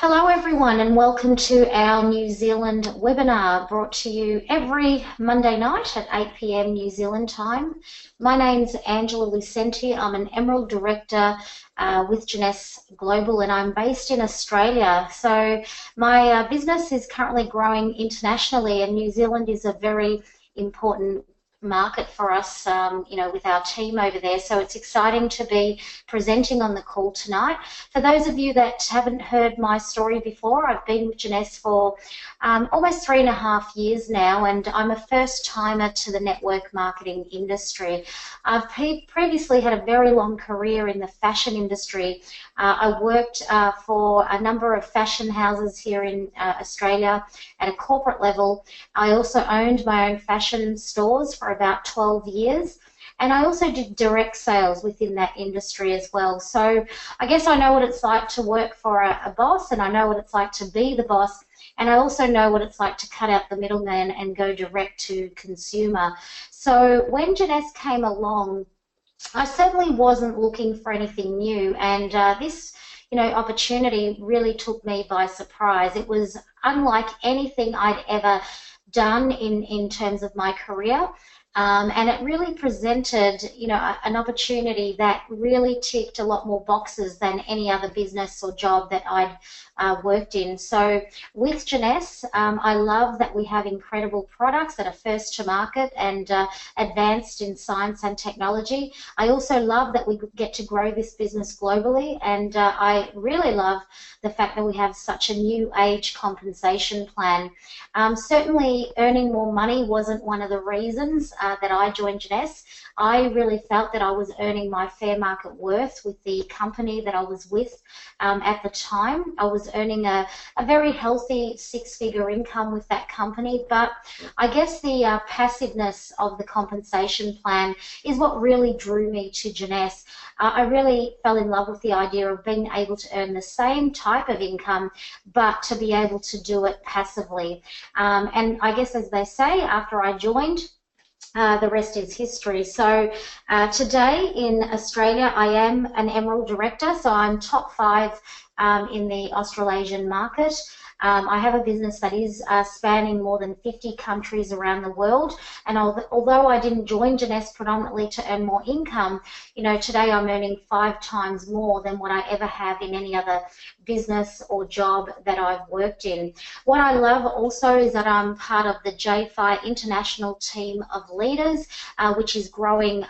Hello everyone and welcome to our New Zealand webinar brought to you every Monday night at 8 p.m. New Zealand time. My name's Angela Lucente. I'm an Emerald Director with Jeunesse Global and I'm based in Australia. So my business is currently growing internationally and New Zealand is a very important market for us, with our team over there. So it's exciting to be presenting on the call tonight. For those of you that haven't heard my story before, I've been with Jeunesse for almost 3.5 years now, and I'm a first timer to the network marketing industry. I've previously had a very long career in the fashion industry. I worked for a number of fashion houses here in Australia at a corporate level. I also owned my own fashion stores for about 12 years. And I also did direct sales within that industry as well. So I guess I know what it's like to work for a boss, and I know what it's like to be the boss. And I also know what it's like to cut out the middleman and go direct to consumer. So when Jeunesse came along, I certainly wasn't looking for anything new. And this opportunity really took me by surprise. It was unlike anything I'd ever done in terms of my career. And it really presented, an opportunity that really ticked a lot more boxes than any other business or job that I'd worked in. So with Jeunesse, I love that we have incredible products that are first to market and advanced in science and technology. I also love that we get to grow this business globally, and I really love the fact that we have such a new age compensation plan. Certainly earning more money wasn't one of the reasons that I joined Jeunesse. I really felt that I was earning my fair market worth with the company that I was with at the time. I was earning a very healthy 6-figure income with that company, but I guess the passiveness of the compensation plan is what really drew me to Jeunesse. I really fell in love with the idea of being able to earn the same type of income, but to be able to do it passively. And I guess, as they say, after I joined, the rest is history. So today in Australia, I am an Emerald Director, so I'm top 5 in the Australasian market. I have a business that is spanning more than 50 countries around the world, and although I didn't join Jeunesse predominantly to earn more income, today I'm earning 5 times more than what I ever have in any other business or job that I've worked in. What I love also is that I'm part of the JFI International team of leaders, which is growing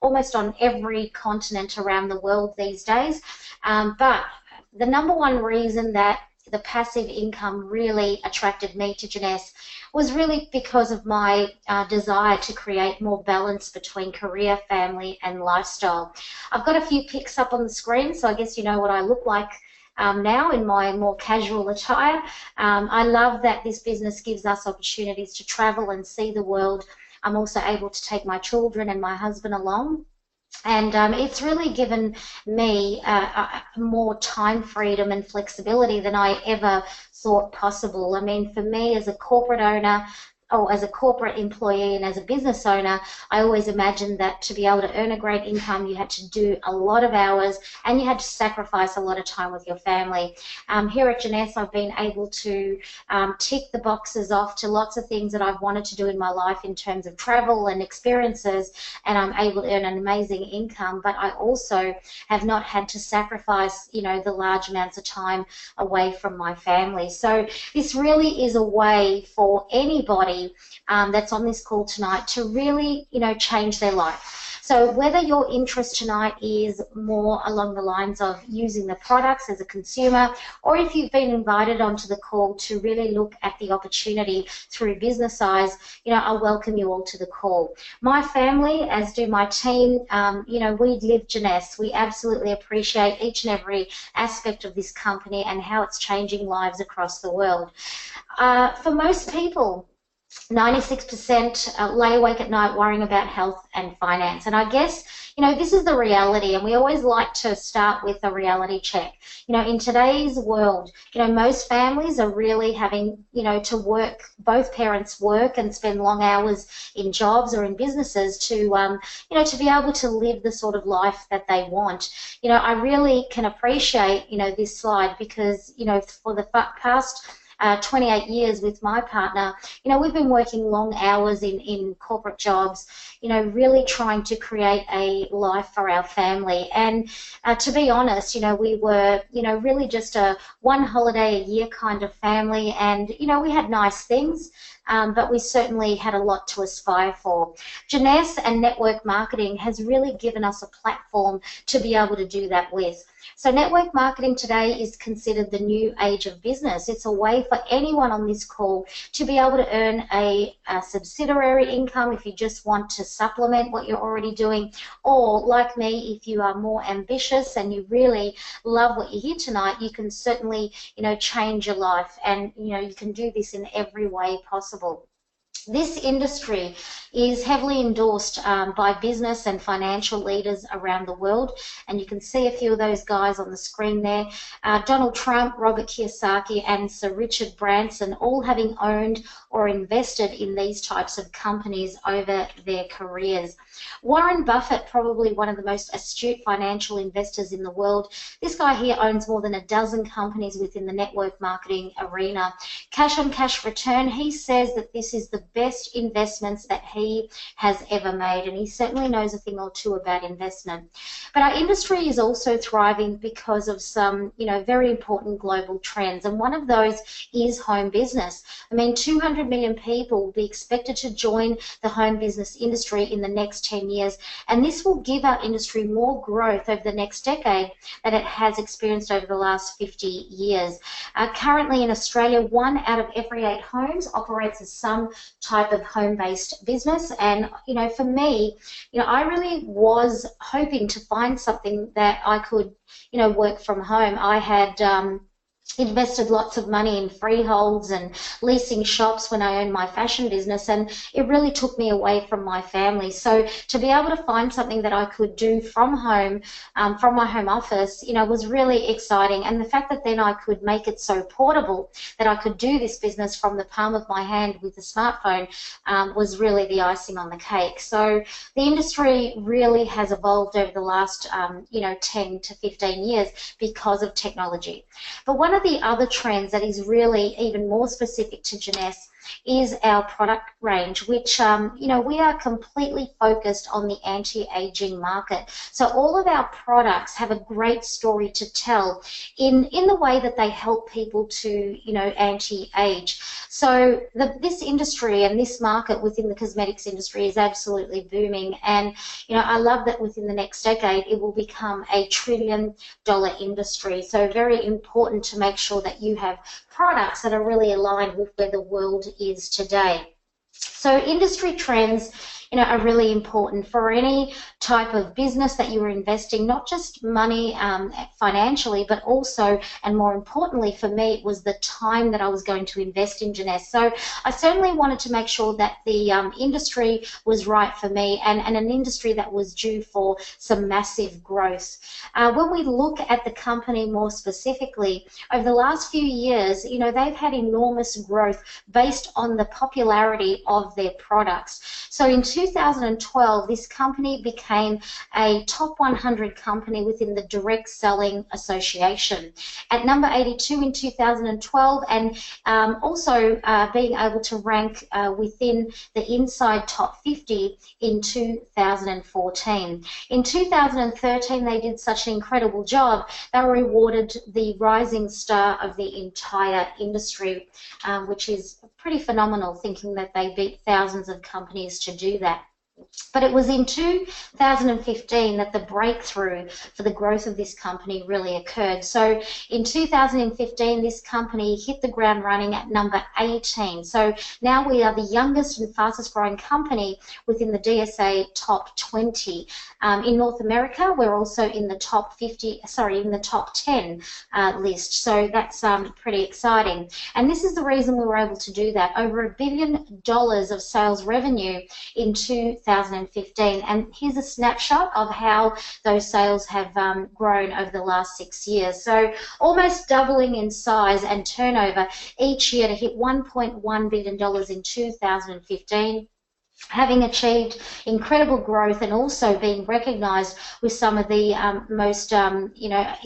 almost on every continent around the world these days. But the number one reason that the passive income really attracted me to Jeunesse was really because of my desire to create more balance between career, family and lifestyle. I've got a few pics up on the screen, so I guess you know what I look like now in my more casual attire. I love that this business gives us opportunities to travel and see the world. I'm also able to take my children and my husband along. And it's really given me more time freedom and flexibility than I ever thought possible. I mean, for me as a corporate owner, or as a corporate employee and as a business owner, I always imagined that to be able to earn a great income, you had to do a lot of hours and you had to sacrifice a lot of time with your family. Here at Jeunesse, I've been able to tick the boxes off to lots of things that I've wanted to do in my life in terms of travel and experiences, and I'm able to earn an amazing income, but I also have not had to sacrifice, the large amounts of time away from my family. So this really is a way for anybody that's on this call tonight to really, change their life. So whether your interest tonight is more along the lines of using the products as a consumer, or if you've been invited onto the call to really look at the opportunity through business eyes, I welcome you all to the call. My family, as do my team, we live Jeunesse. We absolutely appreciate each and every aspect of this company and how it's changing lives across the world. For most people, 96% lay awake at night worrying about health and finance. And I guess, this is the reality, and we always like to start with a reality check. In today's world, most families are really having, to work, both parents work and spend long hours in jobs or in businesses to, to be able to live the sort of life that they want. I really can appreciate, this slide because, for the past 28 years with my partner, we've been working long hours in corporate jobs, really trying to create a life for our family. And to be honest, we were, really just a one holiday a year kind of family. And, we had nice things, but we certainly had a lot to aspire for. Jeunesse and network marketing has really given us a platform to be able to do that with. So network marketing today is considered the new age of business. It's a way for anyone on this call to be able to earn a subsidiary income if you just want to supplement what you're already doing, or like me, if you are more ambitious and you really love what you hear tonight, you can certainly, change your life, and, you can do this in every way possible. This industry is heavily endorsed by business and financial leaders around the world, and you can see a few of those guys on the screen there. Donald Trump, Robert Kiyosaki, and Sir Richard Branson, all having owned or invested in these types of companies over their careers. Warren Buffett, probably one of the most astute financial investors in the world. This guy here owns more than a dozen companies within the network marketing arena. Cash on cash return, he says that this is the best investments that he has ever made, and he certainly knows a thing or two about investment. But our industry is also thriving because of some, very important global trends, and one of those is home business. 200 million people will be expected to join the home business industry in the next 10 years, and this will give our industry more growth over the next decade than it has experienced over the last 50 years. Currently in Australia, 1 out of every 8 homes operates as some type of home-based business, and for me, I really was hoping to find something that I could work from home. I had invested lots of money in freeholds and leasing shops when I owned my fashion business, and it really took me away from my family. So to be able to find something that I could do from home, from my home office, was really exciting. And the fact that then I could make it so portable that I could do this business from the palm of my hand with a smartphone was really the icing on the cake. So the industry really has evolved over the last 10 to 15 years because of technology. But one of the other trends that is really even more specific to Jeunesse is our product range, which, we are completely focused on the anti-aging market. So all of our products have a great story to tell in the way that they help people to, anti-age. So this industry and this market within the cosmetics industry is absolutely booming, and, I love that within the next decade it will become a $1 trillion industry. So very important to make sure that you have products that are really aligned with where the world is today. So industry trends, are really important for any type of business that you are investing, not just money financially, but also, and more importantly for me, it was the time that I was going to invest in Jeunesse. So I certainly wanted to make sure that the industry was right for me, and an industry that was due for some massive growth. When we look at the company more specifically, over the last few years, they've had enormous growth based on the popularity of their products. So in 2012, this company became a top 100 company within the Direct Selling Association, at number 82 in 2012, and also being able to rank within the Inside Top 50 in 2014. In 2013, they did such an incredible job, they were awarded the Rising Star of the entire industry, which is pretty phenomenal, thinking that they beat thousands of companies to do that. But it was in 2015 that the breakthrough for the growth of this company really occurred. So in 2015, this company hit the ground running at number 18. So now we are the youngest and fastest growing company within the DSA top 20. In North America, we're also in the top 50, sorry, in the top 10 list. So that's pretty exciting. And this is the reason we were able to do that. Over $1 billion of sales revenue in 2015. And here's a snapshot of how those sales have grown over the last 6 years. So almost doubling in size and turnover each year to hit $1.1 billion in 2015. Having achieved incredible growth and also being recognised with some of the most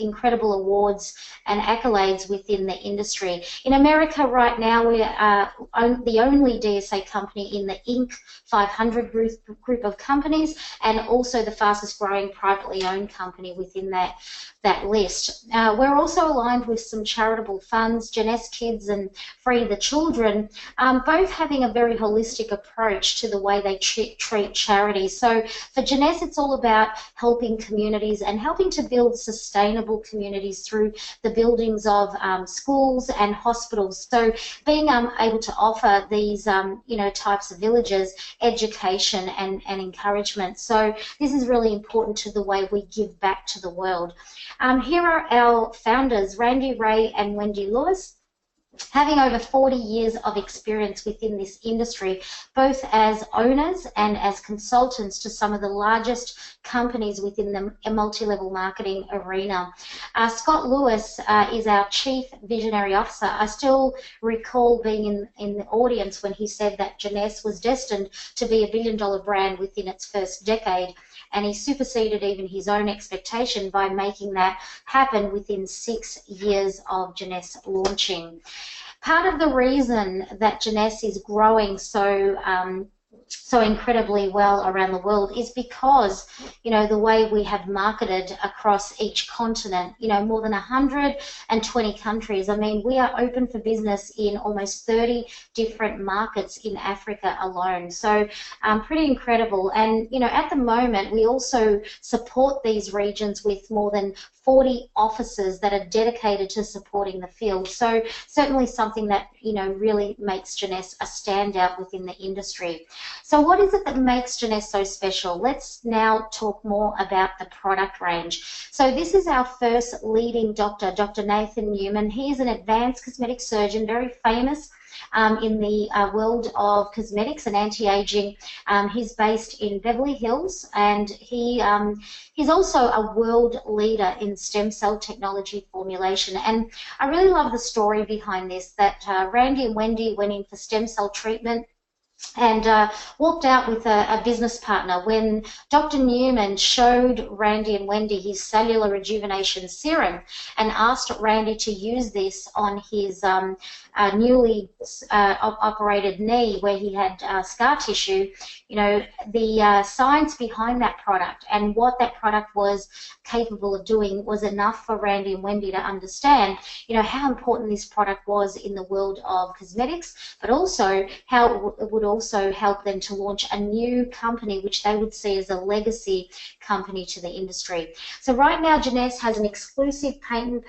incredible awards and accolades within the industry. In America right now, we are the only DSA company in the Inc. 500 group of companies, and also the fastest growing privately owned company within that list. We're also aligned with some charitable funds, Jeunesse Kids and Free the Children, both having a very holistic approach to the way they treat charity. So for Jeunesse, it's all about helping communities and helping to build sustainable communities through the buildings of schools and hospitals. So being able to offer these types of villages education and encouragement. So this is really important to the way we give back to the world. Here are our founders, Randy, Ray and Wendy Lewis, having over 40 years of experience within this industry, both as owners and as consultants to some of the largest companies within the multi-level marketing arena. Scott Lewis is our Chief Visionary Officer. I still recall being in the audience when he said that Jeunesse was destined to be $1 billion brand within its first decade, and he superseded even his own expectation by making that happen within 6 years of Jeunesse launching. Part of the reason that Jeunesse is growing so incredibly well around the world is because, the way we have marketed across each continent, more than 120 countries. I mean, we are open for business in almost 30 different markets in Africa alone. So pretty incredible. And, at the moment, we also support these regions with more than 40 offices that are dedicated to supporting the field. So certainly something that, really makes Jeunesse a standout within the industry. So what is it that makes Jeunesse so special? Let's now talk more about the product range. So this is our first leading doctor, Dr. Nathan Newman. He is an advanced cosmetic surgeon, very famous in the world of cosmetics and anti-aging. He's based in Beverly Hills, and he's also a world leader in stem cell technology formulation. And I really love the story behind this, that Randy and Wendy went in for stem cell treatment and walked out with a business partner when Dr. Newman showed Randy and Wendy his cellular rejuvenation serum and asked Randy to use this on his newly operated knee where he had scar tissue. The science behind that product and what that product was capable of doing was enough for Randy and Wendy to understand, how important this product was in the world of cosmetics, but also how it would also help them to launch a new company which they would see as a legacy company to the industry. So right now, Jeunesse has an exclusive patent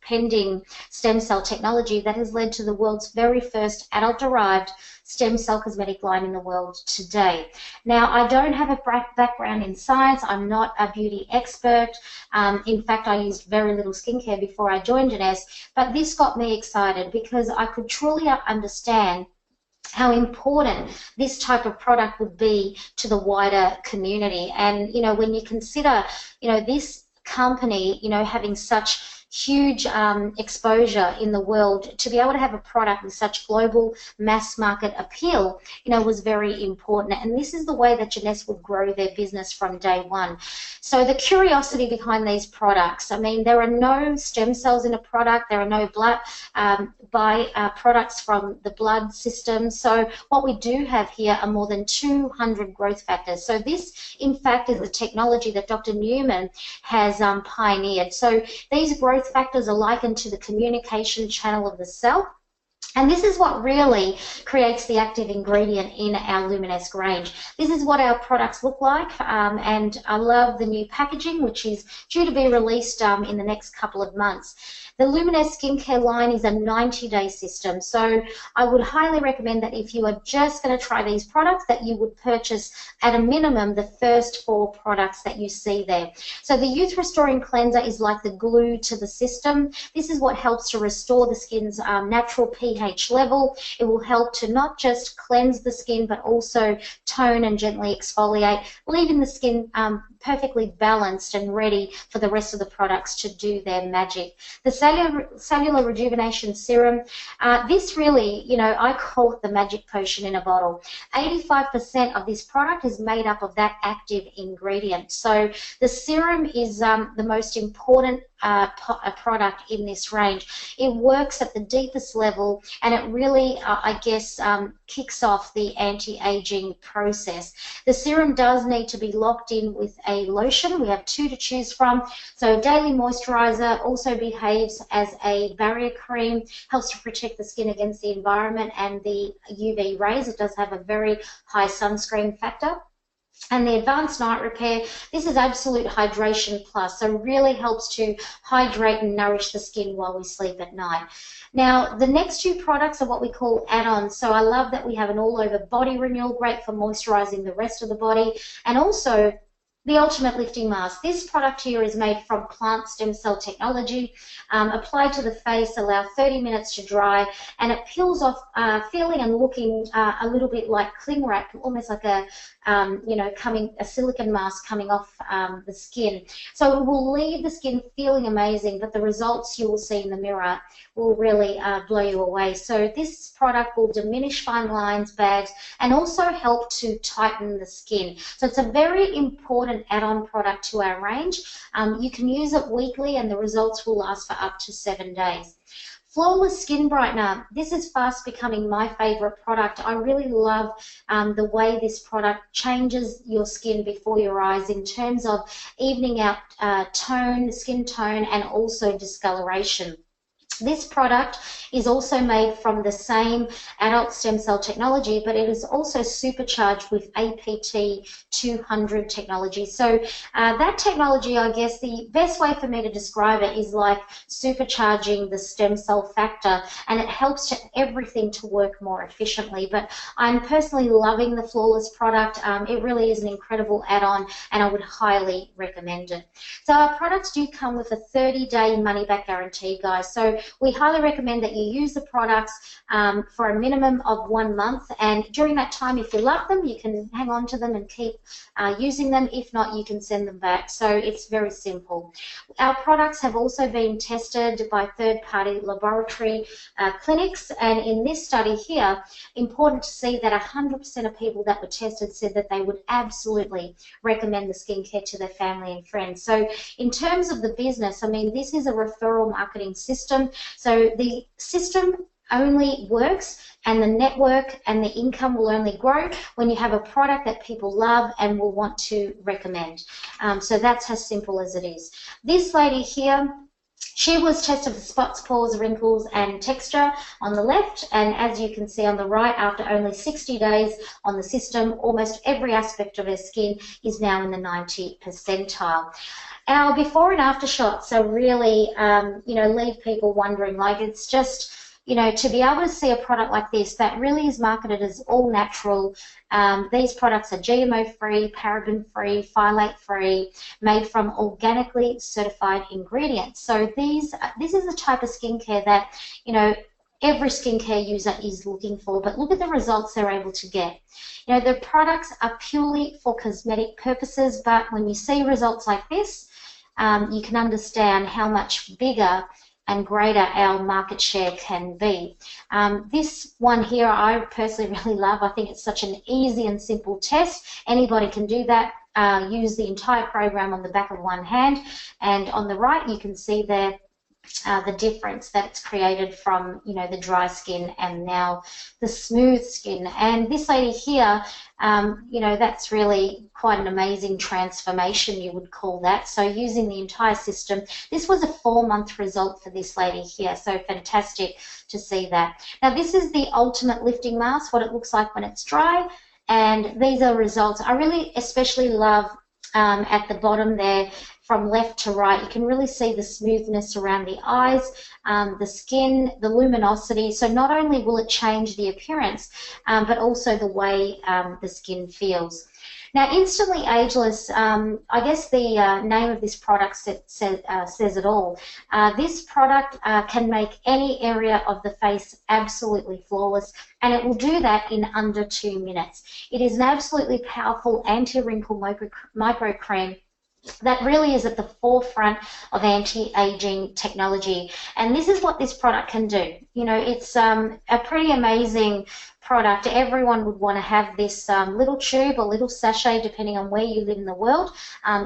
pending stem cell technology that has led to the world's very first adult-derived stem cell cosmetic line in the world today. Now, I don't have a background in science. I'm not a beauty expert. In fact, I used very little skincare before I joined Jeunesse, but this got me excited because I could truly understand how important this type of product would be to the wider community. And, when you consider, this company, having such huge exposure in the world, to be able to have a product with such global mass market appeal, was very important. And this is the way that Jeunesse would grow their business from day one. So the curiosity behind these products, I mean, there are no stem cells in a product, there are no blood products from the blood system. So what we do have here are more than 200 growth factors. So this, in fact, is the technology that Dr. Newman has pioneered. So these growth factors are likened to the communication channel of the cell. And this is what really creates the active ingredient in our Luminesque range. This is what our products look like, and I love the new packaging, which is due to be released in the next couple of months. The Luminesque skincare line is a 90-day system, so I would highly recommend that if you are just going to try these products, that you would purchase at a minimum the first 4 products that you see there. So the Youth Restoring Cleanser is like the glue to the system. This is what helps to restore the skin's natural pH level. It will help to not just cleanse the skin, but also tone and gently exfoliate, leaving the skin perfectly balanced and ready for the rest of the products to do their magic. The Cellular Rejuvenation Serum, this really, I call it the magic potion in a bottle. 85% of this product is made up of that active ingredient. So the serum is the most important product in this range. It works at the deepest level, and it really, kicks off the anti-aging process. The serum does need to be locked in with a lotion. We have 2 to choose from. So daily moisturizer also behaves as a barrier cream, helps to protect the skin against the environment and the UV rays. It does have a very high sunscreen factor. And the Advanced Night Repair, this is absolute hydration plus, so really helps to hydrate and nourish the skin while we sleep at night. Now, the next 2 products are what we call add-ons. So I love that we have an all-over body renewal, great for moisturizing the rest of the body, and also the Ultimate Lifting Mask. This product here is made from plant stem cell technology, applied to the face, allow 30 minutes to dry, and it peels off, feeling and looking a little bit like cling wrap, almost like a silicone mask coming off the skin. So it will leave the skin feeling amazing, but the results you will see in the mirror will really blow you away. So this product will diminish fine lines, bags, and also help to tighten the skin. So it's a very important add-on product to our range. You can use it weekly, and the results will last for up to 7 days. Flawless Skin Brightener. This is fast becoming my favorite product. I really love the way this product changes your skin before your eyes in terms of evening out tone, skin tone, and also discoloration. This product is also made from the same adult stem cell technology, but it is also supercharged with APT 200 technology. So that technology, I guess the best way for me to describe it is like supercharging the stem cell factor, and it helps to everything to work more efficiently. But I'm personally loving the Flawless product. It really is an incredible add-on, and I would highly recommend it. So our products do come with a 30-day money-back guarantee, guys. So we highly recommend that you use the products for a minimum of 1 month, and during that time, if you love them, you can hang on to them and keep using them. If not, you can send them back. So it's very simple. Our products have also been tested by third-party laboratory clinics, and in this study here, important to see that 100% of people that were tested said that they would absolutely recommend the skincare to their family and friends. So in terms of the business, I mean, this is a referral marketing system. So the system only works, and the network and the income will only grow when you have a product that people love and will want to recommend. So that's as simple as it is. This lady here, she was tested for spots, pores, wrinkles, and texture on the left, and as you can see on the right, after only 60 days on the system, almost every aspect of her skin is now in the 90th percentile. Our before and after shots are really, leave people wondering, like, it's just, to be able to see a product like this that really is marketed as all natural. These products are GMO-free, paraben-free, phthalate-free, made from organically certified ingredients. So this is the type of skincare that, every skincare user is looking for, but look at the results they're able to get. The products are purely for cosmetic purposes, but when you see results like this, you can understand how much bigger and greater our market share can be. This one here I personally really love. I think it's such an easy and simple test. Anybody can do that. Use the entire program on the back of one hand, and on the right you can see there the difference that it's created from, you know, the dry skin and now the smooth skin. And this lady here, you know, that's really quite an amazing transformation, you would call that. So using the entire system, this was a 4-month result for this lady here. So fantastic to see that. Now this is the ultimate lifting mask, what it looks like when it's dry. And these are results. I really especially love at the bottom there, from left to right, you can really see the smoothness around the eyes, the skin, the luminosity. So not only will it change the appearance, but also the way the skin feels. Now, Instantly Ageless, I guess the name of this product says it all. This product can make any area of the face absolutely flawless, and it will do that in under 2 minutes. It is an absolutely powerful anti-wrinkle micro cream that really is at the forefront of anti-aging technology. And this is what this product can do. You know, it's a pretty amazing product. Everyone would want to have this little tube or little sachet, depending on where you live in the world,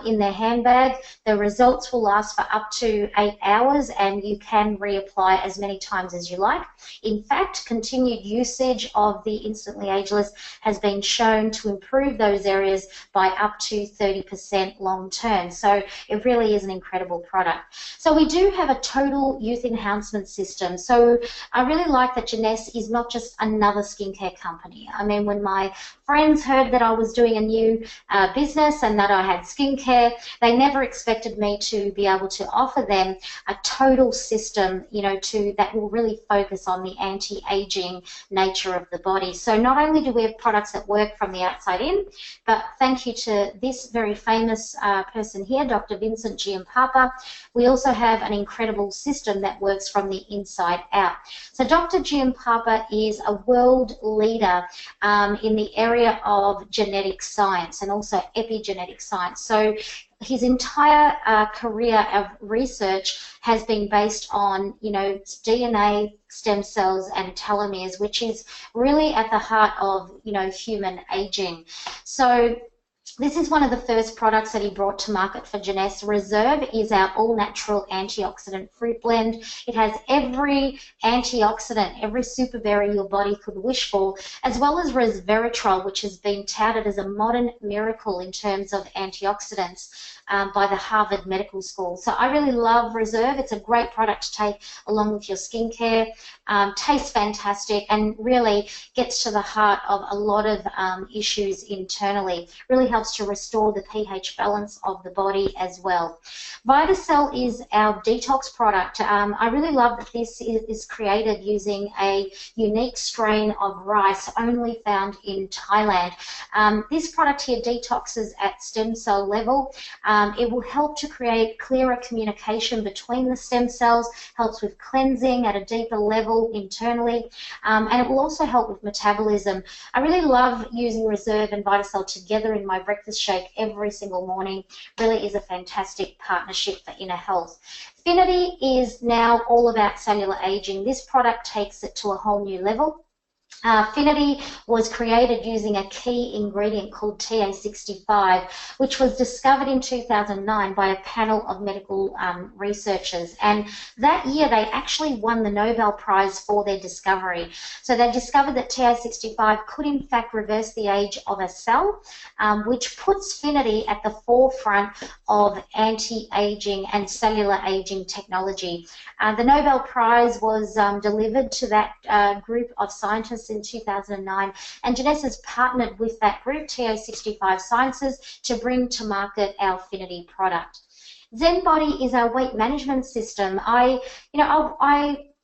in their handbag. The results will last for up to 8 hours, and you can reapply as many times as you like. In fact, continued usage of the Instantly Ageless has been shown to improve those areas by up to 30% long term. So it really is an incredible product. So we do have a total youth enhancement system. So I really like that Jeunesse is not just another skincare company. I mean, when my friends heard that I was doing a new business and that I had skincare, they never expected me to be able to offer them a total system, you know, that will really focus on the anti-aging nature of the body. So not only do we have products that work from the outside in, but thank you to this very famous person here, Dr. Vincent Giampapa, we also have an incredible system that works from the inside out. So Dr. Giampapa is a world leader in the area of genetic science and also epigenetic science. So his entire career of research has been based on, you know, DNA, stem cells, and telomeres, which is really at the heart of, you know, human aging. So this is one of the first products that he brought to market for Jeunesse. Reserve is our all-natural antioxidant fruit blend. It has every antioxidant, every superberry your body could wish for, as well as resveratrol, which has been touted as a modern miracle in terms of antioxidants by the Harvard Medical School. So I really love Reserve. It's a great product to take along with your skincare. Tastes fantastic and really gets to the heart of a lot of issues internally. Really helps to restore the pH balance of the body as well. VitaCell is our detox product. I really love that this is created using a unique strain of rice only found in Thailand. This product here detoxes at stem cell level. It will help to create clearer communication between the stem cells, helps with cleansing at a deeper level internally, and it will also help with metabolism. I really love using Reserve and VitaCell together in my breakfast shake every single morning. Really is a fantastic partnership for inner health. Finity is now all about cellular aging. This product takes it to a whole new level. Finity was created using a key ingredient called TA65, which was discovered in 2009 by a panel of medical researchers. And that year they actually won the Nobel Prize for their discovery. So they discovered that TA65 could in fact reverse the age of a cell, which puts Finity at the forefront of anti-aging and cellular aging technology. The Nobel Prize was delivered to that group of scientists in 2009, and Jeunesse has partnered with that group, TA65 Sciences, to bring to market our Finity product. Zen Body is our weight management system.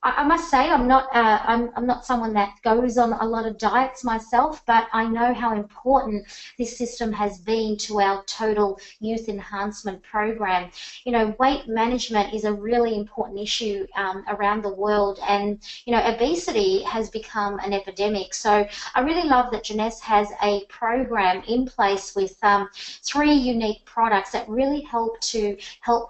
I must say I'm not someone that goes on a lot of diets myself, but I know how important this system has been to our total youth enhancement program. You know, weight management is a really important issue around the world, and you know, obesity has become an epidemic. So I really love that Jeunesse has a program in place with 3 unique products that really help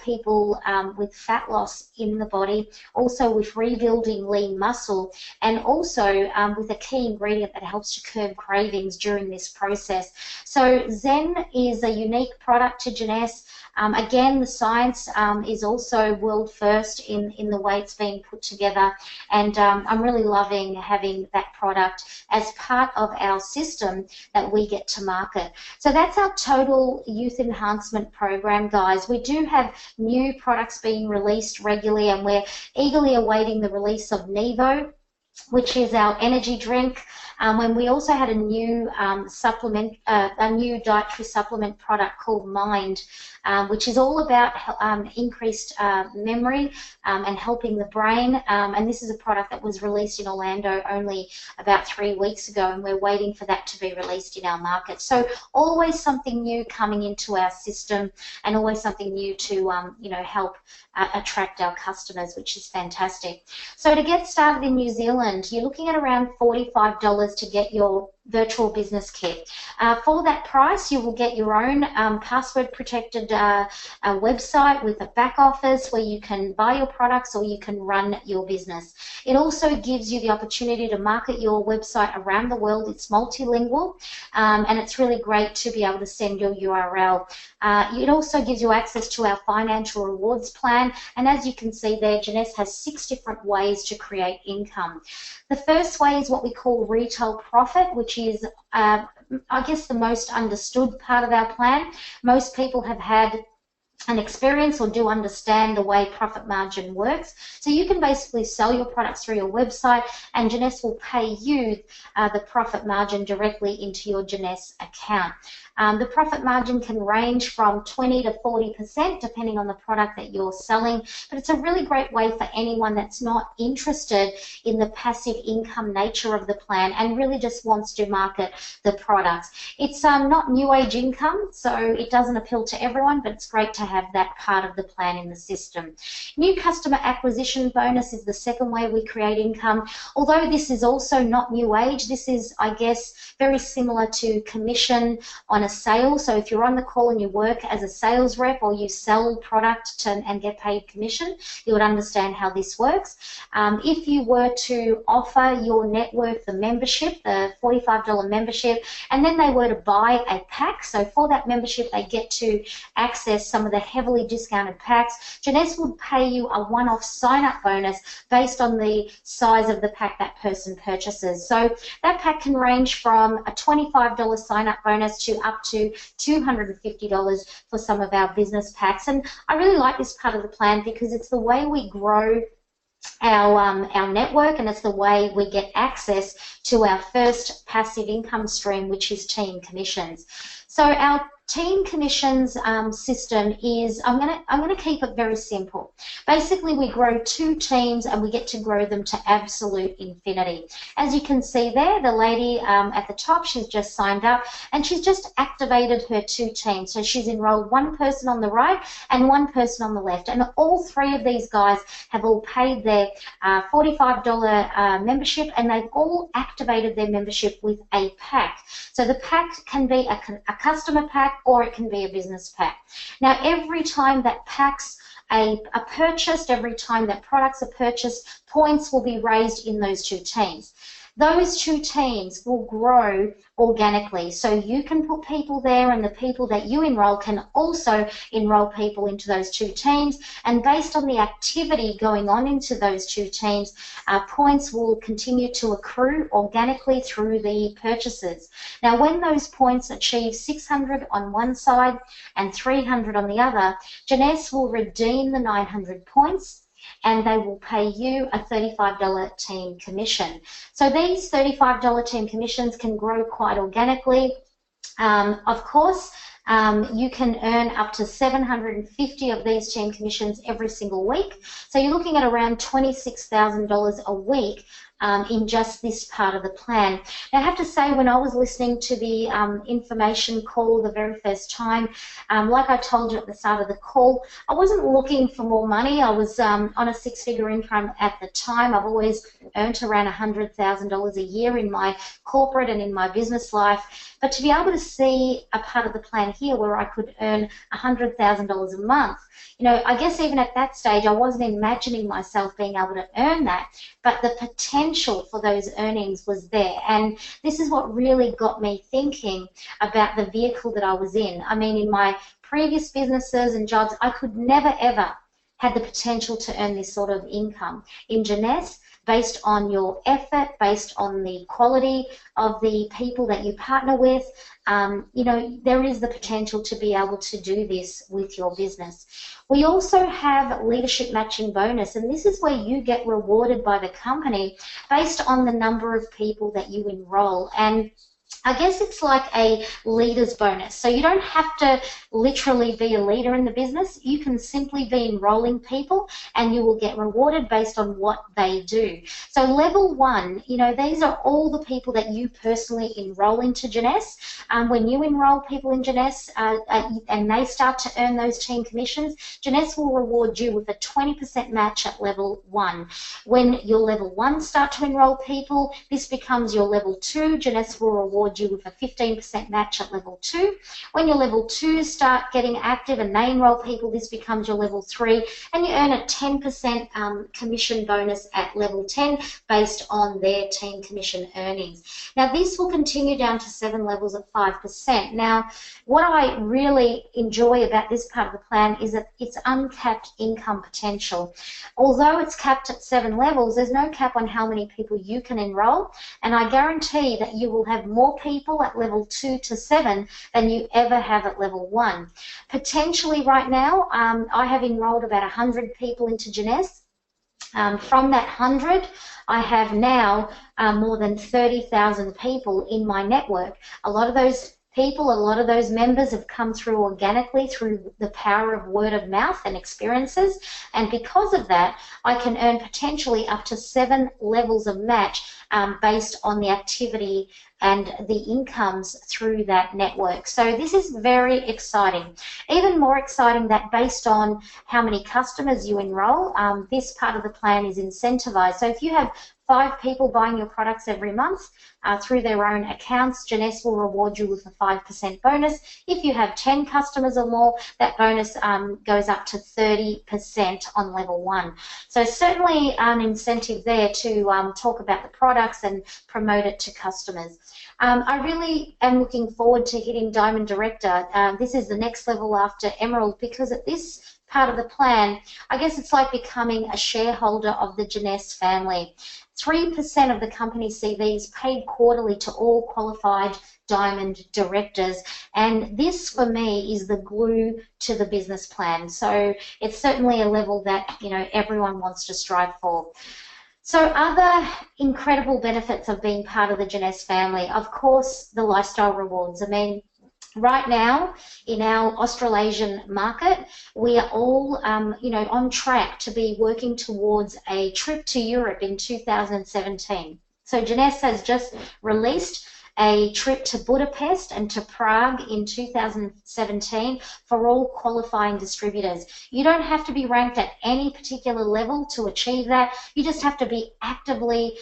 people with fat loss in the body, also with rebuilding lean muscle, and also with a key ingredient that helps to curb cravings during this process. So Zen is a unique product to Jeunesse. Again, the science is also world first in the way it's being put together, and I'm really loving having that product as part of our system that we get to market. So that's our total youth enhancement program, guys. We do have new products being released regularly, and we're eagerly awaiting the release of Nevo, which is our energy drink. When we also had a new a new dietary supplement product called Mind, which is all about increased memory and helping the brain. And this is a product that was released in Orlando only about 3 weeks ago, and we're waiting for that to be released in our market. So always something new coming into our system, and always something new to you know, help attract our customers, which is fantastic. So to get started in New Zealand, you're looking at around $45 to get your virtual business kit. For that price, you will get your own password protected website with a back office where you can buy your products or you can run your business. It also gives you the opportunity to market your website around the world. It's multilingual, and it's really great to be able to send your URL. It also gives you access to our financial rewards plan, and as you can see there, Jeunesse has 6 different ways to create income. The first way is what we call retail profit, which is, I guess, the most understood part of our plan. Most people have had an experience or do understand the way profit margin works. So you can basically sell your products through your website, and Jeunesse will pay you the profit margin directly into your Jeunesse account. The profit margin can range from 20 to 40% depending on the product that you're selling, but it's a really great way for anyone that's not interested in the passive income nature of the plan and really just wants to market the products. It's not new age income, so it doesn't appeal to everyone, but it's great to have that part of the plan in the system. New customer acquisition bonus is the second way we create income. Although this is also not new age, this is, I guess, very similar to commission on a sale. So if you're on the call and you work as a sales rep or you sell product and get paid commission, you would understand how this works. If you were to offer your network the membership, the $45 membership, and then they were to buy a pack, so for that membership they get to access some of the heavily discounted packs, Jeunesse would pay you a one-off sign-up bonus based on the size of the pack that person purchases. So that pack can range from a $25 sign-up bonus to up to $250 for some of our business packs. And I really like this part of the plan because it's the way we grow our network, and it's the way we get access to our first passive income stream, which is team commissions. So our team commissions system is, I'm gonna keep it very simple. Basically, we grow 2 teams and we get to grow them to absolute infinity. As you can see there, the lady at the top, she's just signed up and she's just activated her 2 teams. So she's enrolled 1 person on the right and 1 person on the left, and all 3 of these guys have all paid their $45 membership, and they've all activated their membership with a pack. So the pack can be a customer pack, or it can be a business pack. Now, every time that packs are purchased, every time that products are purchased, points will be raised in those 2 teams. Those 2 teams will grow organically. So you can put people there, and the people that you enroll can also enroll people into those 2 teams. And based on the activity going on into those 2 teams, points will continue to accrue organically through the purchases. Now, when those points achieve 600 on one side and 300 on the other, Jeunesse will redeem the 900 points, and they will pay you a $35 team commission. So these $35 team commissions can grow quite organically. Of course, you can earn up to 750 of these team commissions every single week. So you're looking at around $26,000 a week in just this part of the plan. Now, I have to say, when I was listening to the information call the very first time, like I told you at the start of the call, I wasn't looking for more money. I was on a 6-figure income at the time. I've always earned around $100,000 a year in my corporate and in my business life. But to be able to see a part of the plan here where I could earn $100,000 a month, you know, I guess even at that stage I wasn't imagining myself being able to earn that, but the potential for those earnings was there. And this is what really got me thinking about the vehicle that I was in. I mean, in my previous businesses and jobs, I could never ever had the potential to earn this sort of income. In Jeunesse, based on your effort, based on the quality of the people that you partner with, you know, there is the potential to be able to do this with your business. We also have leadership matching bonus, and this is where you get rewarded by the company based on the number of people that you enroll. And I guess it's like a leader's bonus. So you don't have to literally be a leader in the business. You can simply be enrolling people and you will get rewarded based on what they do. So level 1, you know, these are all the people that you personally enroll into Jeunesse. When you enroll people in Jeunesse and they start to earn those team commissions, Jeunesse will reward you with a 20% match at level 1. When your level 1 start to enroll people, this becomes your level 2. Jeunesse will reward you with a 15% match at level 2. When your level 2s start getting active and they enroll people, this becomes your level 3, and you earn a 10% commission bonus at level 10 based on their team commission earnings. Now this will continue down to 7 levels at 5%. Now what I really enjoy about this part of the plan is that it's uncapped income potential. Although it's capped at 7 levels, there's no cap on how many people you can enroll, and I guarantee that you will have more people at level 2 to 7 than you ever have at level 1. Potentially right now, I have enrolled about 100 people into Jeunesse. From that 100, I have now more than 30,000 people in my network. A lot of those people, a lot of those members have come through organically through the power of word of mouth and experiences, and because of that I can earn potentially up to 7 levels of match based on the activity and the incomes through that network. So this is very exciting. Even more exciting that based on how many customers you enroll, this part of the plan is incentivized. So if you have 5 people buying your products every month through their own accounts, Jeunesse will reward you with a 5% bonus. If you have 10 customers or more, that bonus goes up to 30% on level 1. So certainly an incentive there to talk about the products and promote it to customers. I really am looking forward to hitting Diamond Director. This is the next level after Emerald, because at this part of the plan, I guess it's like becoming a shareholder of the Jeunesse family. 3% of the company CVs paid quarterly to all qualified Diamond Directors, and this for me is the glue to the business plan. So it's certainly a level that, you know, everyone wants to strive for. So other incredible benefits of being part of the Jeunesse family, of course, the lifestyle rewards. I mean, right now in our Australasian market, we are all, you know, on track to be working towards a trip to Europe in 2017. So Jeunesse has just released a trip to Budapest and to Prague in 2017 for all qualifying distributors. You don't have to be ranked at any particular level to achieve that. You just have to be actively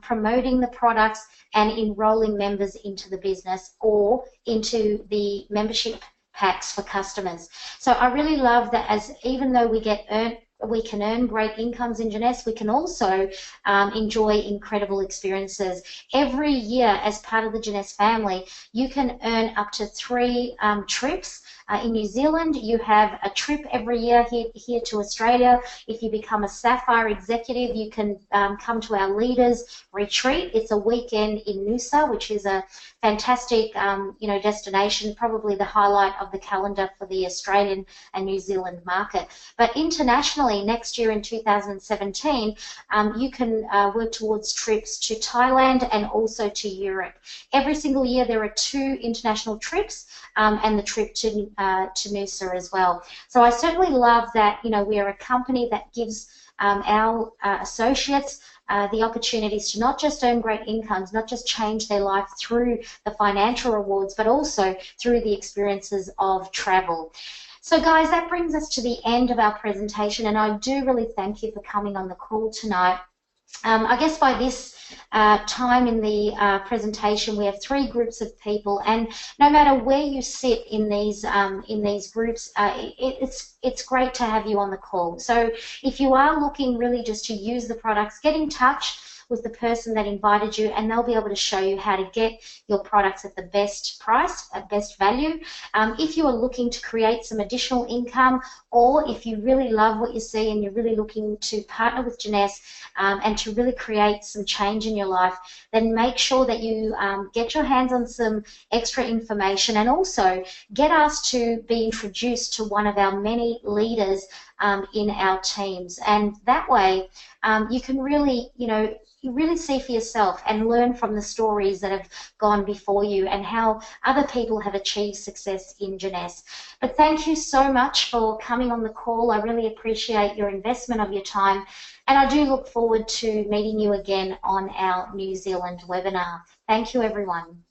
promoting the products and enrolling members into the business or into the membership packs for customers. So I really love that, as even though we can earn great incomes in Jeunesse, we can also enjoy incredible experiences. Every year, as part of the Jeunesse family, you can earn up to 3 trips. In New Zealand, you have a trip every year here to Australia. If you become a Sapphire executive, you can come to our leaders retreat. It's a weekend in Noosa, which is a fantastic you know, destination, probably the highlight of the calendar for the Australian and New Zealand market. But internationally, next year in 2017, you can work towards trips to Thailand and also to Europe. Every single year there are 2 international trips and the trip to Noosa as well. So I certainly love that, you know, we are a company that gives our associates the opportunities to not just earn great incomes, not just change their life through the financial rewards, but also through the experiences of travel. So guys, that brings us to the end of our presentation, and I do really thank you for coming on the call tonight. I guess by this time in the presentation, we have 3 groups of people, and no matter where you sit in these groups, it's great to have you on the call. So if you are looking really just to use the products, get in touch. with the person that invited you, and they'll be able to show you how to get your products at the best price, at best value. If you are looking to create some additional income, or if you really love what you see and you're really looking to partner with Jeunesse and to really create some change in your life, then make sure that you get your hands on some extra information, and also get asked to be introduced to one of our many leaders in our teams. And that way you can really, you really see for yourself and learn from the stories that have gone before you and how other people have achieved success in Jeunesse. But thank you so much for coming on the call. I really appreciate your investment of your time, and I do look forward to meeting you again on our New Zealand webinar. Thank you, everyone.